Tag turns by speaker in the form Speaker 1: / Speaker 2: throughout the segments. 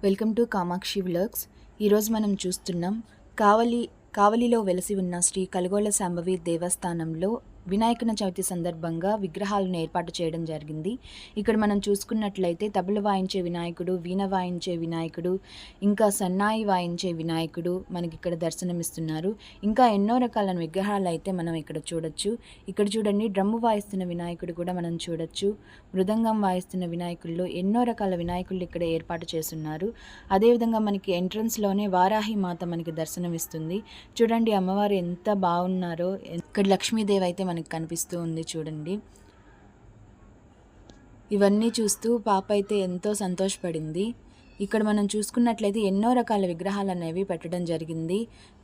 Speaker 1: Welcome to Kamakshi vlogs. ఈరోజు మనం చూస్తున్నాం కావలిలో వెలసి ఉన్న శ్రీ కలగోళ్ళ శాంభవి దేవస్థానంలో వినాయకుని చవితి సందర్భంగా విగ్రహాలను ఏర్పాటు చేయడం జరిగింది. ఇక్కడ మనం చూసుకున్నట్లయితే తబల వాయించే వినాయకుడు, వీణ వాయించే వినాయకుడు, ఇంకా సన్నాయి వాయించే వినాయకుడు మనకి ఇక్కడ దర్శనమిస్తున్నారు. ఇంకా ఎన్నో రకాల విగ్రహాలు అయితే మనం ఇక్కడ చూడొచ్చు. ఇక్కడ చూడండి, డ్రమ్ము వాయిస్తున్న వినాయకుడు కూడా మనం చూడొచ్చు. మృదంగం వాయిస్తున్న వినాయకుల్లో ఎన్నో రకాల వినాయకులు ఇక్కడ ఏర్పాటు చేస్తున్నారు. అదేవిధంగా మనకి ఎంట్రన్స్లోనే వారాహి మాత మనకి దర్శనమిస్తుంది. చూడండి అమ్మవారు ఎంత బాగున్నారో. ఇక్కడ లక్ష్మీదేవి అయితే మనకి కనిపిస్తూ ఉంది చూడండి. ఇవన్నీ చూస్తూ పాప అయితే ఎంతో సంతోషపడింది. ఇక్కడ మనం చూసుకున్నట్లయితే ఎన్నో రకాల విగ్రహాలు అనేవి పెట్టడం జరిగింది.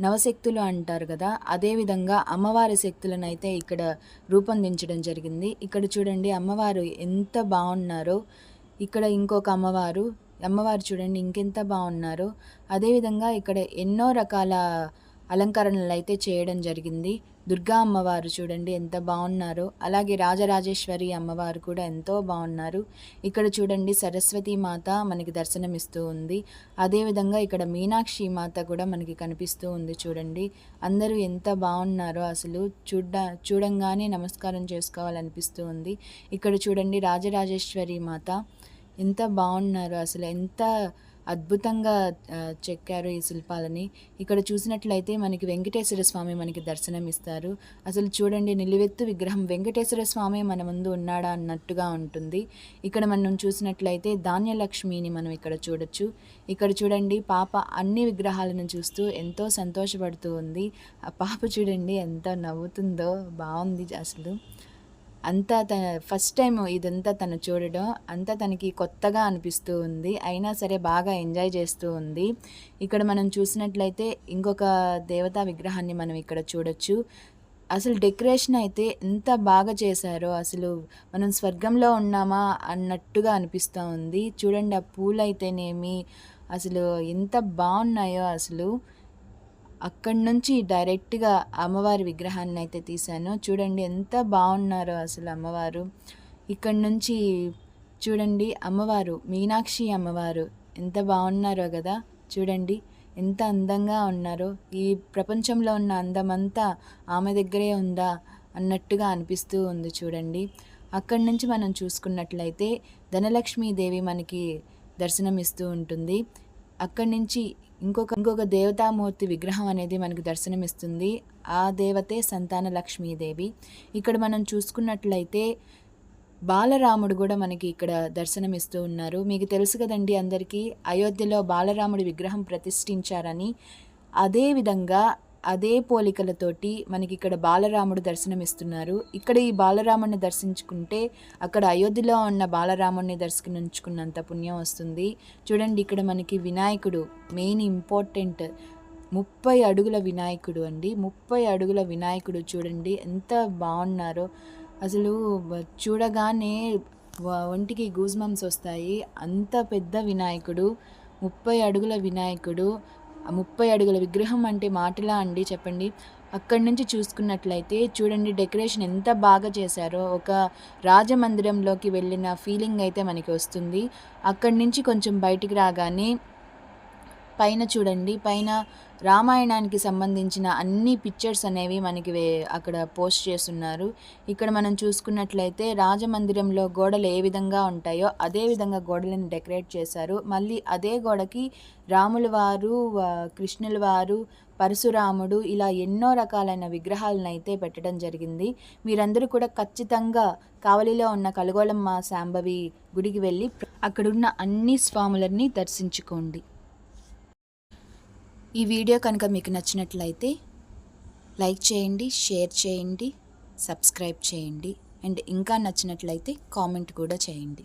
Speaker 1: నవశక్తులు అంటారు కదా, అదేవిధంగా అమ్మవారి శక్తులను అయితే ఇక్కడ రూపొందించడం జరిగింది. ఇక్కడ చూడండి అమ్మవారు ఎంత బాగున్నారో. ఇక్కడ ఇంకొక అమ్మవారు చూడండి ఇంకెంత బాగున్నారో. అదేవిధంగా ఇక్కడ ఎన్నో రకాల అలంకరణలు అయితే చేయడం జరిగింది. దుర్గా అమ్మవారు చూడండి ఎంత బాగున్నారో. అలాగే రాజరాజేశ్వరి అమ్మవారు కూడా ఎంతో బాగున్నారు. ఇక్కడ చూడండి సరస్వతి మాత మనకి దర్శనమిస్తూ ఉంది. అదేవిధంగా ఇక్కడ మీనాక్షి మాత కూడా మనకి కనిపిస్తూ ఉంది చూడండి. అందరూ ఎంత బాగున్నారో, అసలు చూడంగానే నమస్కారం చేసుకోవాలనిపిస్తూ ఉంది. ఇక్కడ చూడండి రాజరాజేశ్వరి మాత ఎంత బాగున్నారో, అసలు ఎంత అద్భుతంగా చెక్కారు ఈ శిల్పాలని. ఇక్కడ చూసినట్లయితే మనకి వెంకటేశ్వర స్వామి మనకి దర్శనం ఇస్తారు. అసలు చూడండి నిలువెత్తు విగ్రహం, వెంకటేశ్వర స్వామి మన ముందు ఉన్నాడా అన్నట్టుగా ఉంటుంది. ఇక్కడ మనం చూసినట్లయితే ధాన్యలక్ష్మిని మనం ఇక్కడ చూడొచ్చు. ఇక్కడ చూడండి పాప అన్ని విగ్రహాలను చూస్తూ ఎంతో సంతోషపడుతూ ఉంది. ఆ పాప చూడండి ఎంత నవ్వుతుందో, బాగుంది అసలు. అంతా ఫస్ట్ టైం ఇదంతా తను చూడడం, అంతా తనకి కొత్తగా అనిపిస్తూ ఉంది. అయినా సరే బాగా ఎంజాయ్ చేస్తూ ఉంది. ఇక్కడ మనం చూసినట్లయితే ఇంకొక దేవతా విగ్రహాన్ని మనం ఇక్కడ చూడొచ్చు. అసలు డెకరేషన్ అయితే ఎంత బాగా చేశారో, అసలు మనం స్వర్గంలో ఉన్నామా అన్నట్టుగా అనిపిస్తూ ఉంది. చూడండి ఆ పూలు అయితేనేమి అసలు ఎంత బాగున్నాయో. అసలు అక్కడి నుంచి డైరెక్ట్గా అమ్మవారి విగ్రహాన్ని అయితే తీశాను. చూడండి ఎంత బాగున్నారో అసలు అమ్మవారు. ఇక్కడి నుంచి చూడండి అమ్మవారు, మీనాక్షి అమ్మవారు ఎంత బాగున్నారో కదా. చూడండి ఎంత అందంగా ఉన్నారో. ఈ ప్రపంచంలో ఉన్న అందమంతా ఆమె దగ్గరే ఉందా అన్నట్టుగా అనిపిస్తూ ఉంది చూడండి. అక్కడి నుంచి మనం చూసుకున్నట్లయితే ధనలక్ష్మీదేవి మనకి దర్శనమిస్తూ ఉంటుంది. అక్కడి నుంచి ఇంకొక దేవతామూర్తి విగ్రహం అనేది మనకు దర్శనమిస్తుంది. ఆ దేవతే సంతాన లక్ష్మీదేవి. ఇక్కడ మనం చూసుకున్నట్లయితే బాలరాముడు కూడా మనకి ఇక్కడ దర్శనమిస్తూ ఉన్నారు. మీకు తెలుసు కదండి అందరికీ, అయోధ్యలో బాలరాముడి విగ్రహం ప్రతిష్ఠించారని. అదేవిధంగా అదే పోలికలతోటి మనకి ఇక్కడ బాలరాముడు దర్శనమిస్తున్నారు. ఇక్కడ ఈ బాలరాముడిని దర్శించుకుంటే అక్కడ అయోధ్యలో ఉన్న బాలరాముడిని దర్శించుకున్నంత పుణ్యం వస్తుంది. చూడండి ఇక్కడ మనకి వినాయకుడు మెయిన్ ఇంపార్టెంట్ 30 అడుగుల వినాయకుడు అండి. 30 అడుగుల వినాయకుడు చూడండి ఎంత బాగున్నారో. అసలు చూడగానే ఒంటికి గూజ్ బంప్స్ వస్తాయి. అంత పెద్ద వినాయకుడు, 30 అడుగుల వినాయకుడు. 30 అడుగుల విగ్రహం అంటే మాటలా అండి చెప్పండి. అక్కడి నుంచి చూసుకున్నట్లయితే చూడండి డెకరేషన్ ఎంత బాగా చేశారో. ఒక రాజమందిరంలోకి వెళ్ళిన ఫీలింగ్ అయితే మనకి వస్తుంది. అక్కడి నుంచి కొంచెం బయటికి రాగానే పైన చూడండి, పైన రామాయణానికి సంబంధించిన అన్ని పిక్చర్స్ అనేవి మనకి అక్కడ పోస్ట్ చేస్తున్నారు. ఇక్కడ మనం చూసుకున్నట్లయితే రాజమందిరంలో గోడలు ఏ విధంగా ఉంటాయో అదే విధంగా గోడలను డెకరేట్ చేశారు. మళ్ళీ అదే గోడకి రాముల వారు, కృష్ణుల వారు, పరశురాముడు ఇలా ఎన్నో రకాలైన విగ్రహాలను అయితే పెట్టడం జరిగింది. మీరందరూ కూడా ఖచ్చితంగా కావలిలో ఉన్న కలగోళమ్మ శాంభవి గుడికి వెళ్ళి అక్కడున్న అన్ని స్వాములని దర్శించుకోండి. ఈ వీడియో కనుక మీకు నచ్చినట్లయితే లైక్ చేయండి, షేర్ చేయండి, సబ్స్క్రైబ్ చేయండి. అండ్ ఇంకా నచ్చినట్లయితే కామెంట్ కూడా చేయండి.